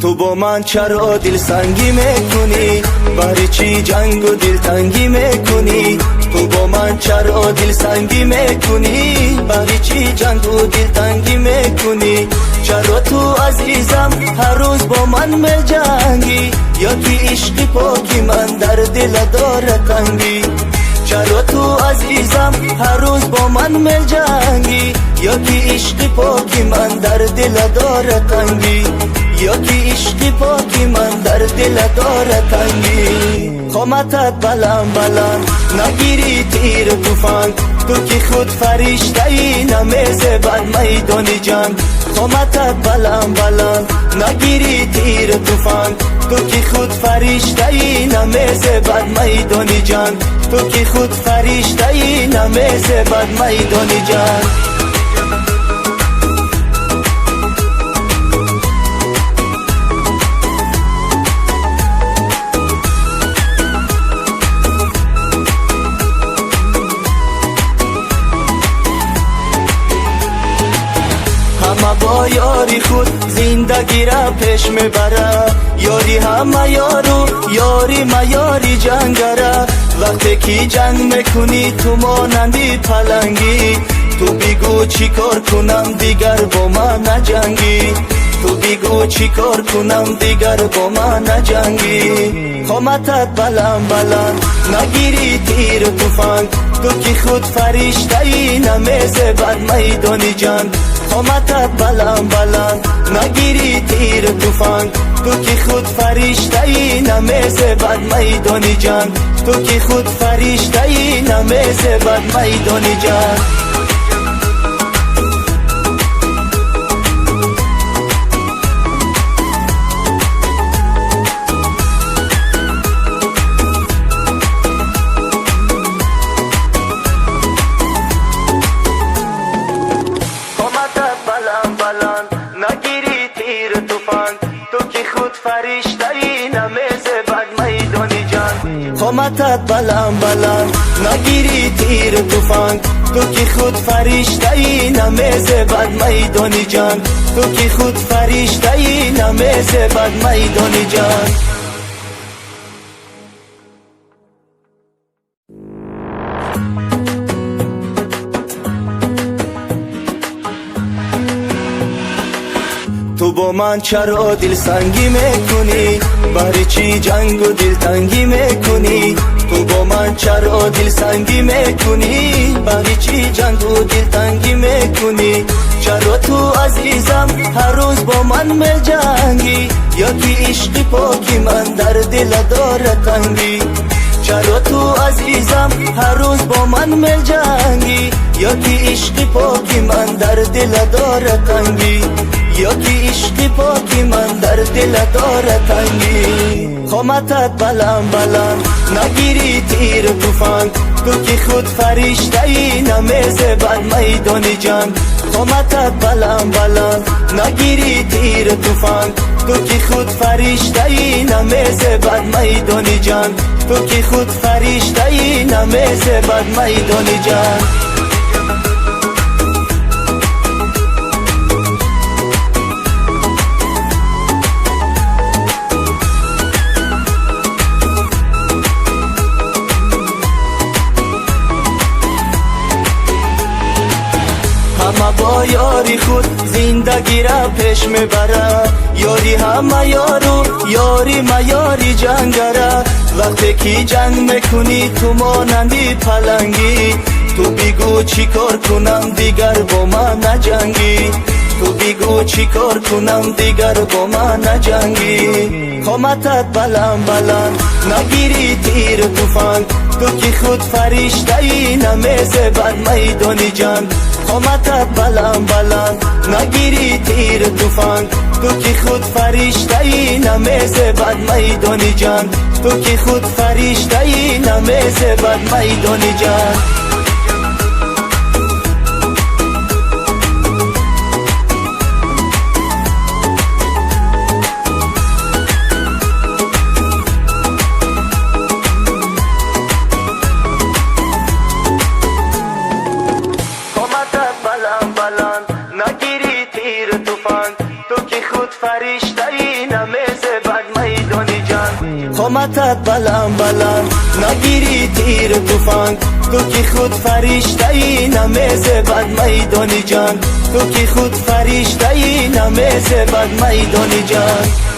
تو با من چرا دل سنگی میکنی؟ برای چی جنگ و دل تنگی میکنی؟ تو با من چرا دل سنگی میکنی؟ برای چی جنگ و دل تنگی میکنی؟ چرا تو عزیزم هر روز با من میجنگی؟ یا که عشق پاکی من در دل داره تنگی؟ چرا تو عزیزم هر روز با من میجنگی؟ یا که عشق پاکی من در دل داره تنگی؟ یا که عشق پاکی من در دل داره تنگی؟ قامتت بلند بلند نگیری تیر توفنگ، تو که خود فرشته ای نمیزه بر میدان جنگ. قامتت بلند بلند نگیری تیر توفنگ، تو که خود فرشته ای نمیزه بر میدان جنگ. تو که خود فرشته ای نمیزه بر میدان جنگ. همه با یاری خود زندگی را پیش میبره، یاری همه یارو یاری ما یاری جنگره. وقتی که جنگ میکنی تو مانندی پلنگی، تو بگو چی کار کنم دیگر با من نجنگی؟ تو بگو چی کار کنم دیگر با من نجنگی؟ قامتت بلند بلند نگیری تیر توفنگ، تو که خود فرشته ای نمیزه بر میدان جنگ. قامتت بلند بلند نگیری تیر توفنگ، تو که خود فرشته ای نمیزه بر میدان جنگ. تو که خود فرشته ای نمیزه بر میدان جنگ. نگیری تیر توفنگ، تو که خود فرشته ای نمیزه بر میدان جنگ. قامتت بلند بلند نگیری تیر توفنگ، تو که خود فرشته ای نمیزه بر میدان جنگ. تو که خود فرشته ای نمیزه بر میدان جنگ. تو با من چرا دل سنگی میکنی؟ برای چی جنگ و دل تنگی میکنی؟ تو با من چرا دل سنگی میکنی؟ برای چی جنگ و دل تنگی میکنی؟ چرا تو عزیزم هر روز با من میجنگی؟ یا که عشق پاکی من در دل داره تنگی؟ چرا تو عزیزم هر روز با من میجنگی؟ یا که عشق پاکی من در دل داره تنگی؟ یا که عشق پاکی من در دل داره تنگی؟ قامتت بلند بلند نگیری تیر توفنگ، تو که خود فرشته ای نمیزه بر میدان جنگ. قامتت بلند بلند نگیری تیر توفنگ، تو که خود فرشته ای نمیزه بر میدان جنگ. تو که خود فرشته ای نمیزه بر میدان جنگ. همه با یاری خود زندگی را پیش میبره، یاری همه یارو یاری ما یاری جنگره. وقتی که جنگ میکنی تو مانندی پلنگی، تو بگو چی کار کنم دیگر با من نجنگی؟ تو بگو چی کار کنم دیگر با من نجنگی؟ قامتت بلند بلند نگیری تیر توفنگ، تو که خود فرشته ای نمیزه بر میدان جنگ. قامتت بلند بلند نگیری تیر توفنگ، تو که خود فرشته ای نمیزه بر میدان جنگ. تو که خود فرشته ای نمیزه بر میدان جنگ. توفان تو که خود فرشته ای نمیز بد میدانی جان قامتت بلند بلند نگیری تیر توفان تو که خود فرشته ای نمیز بد میدانی جان تو که خود فرشته ای نمیز بد میدانی جان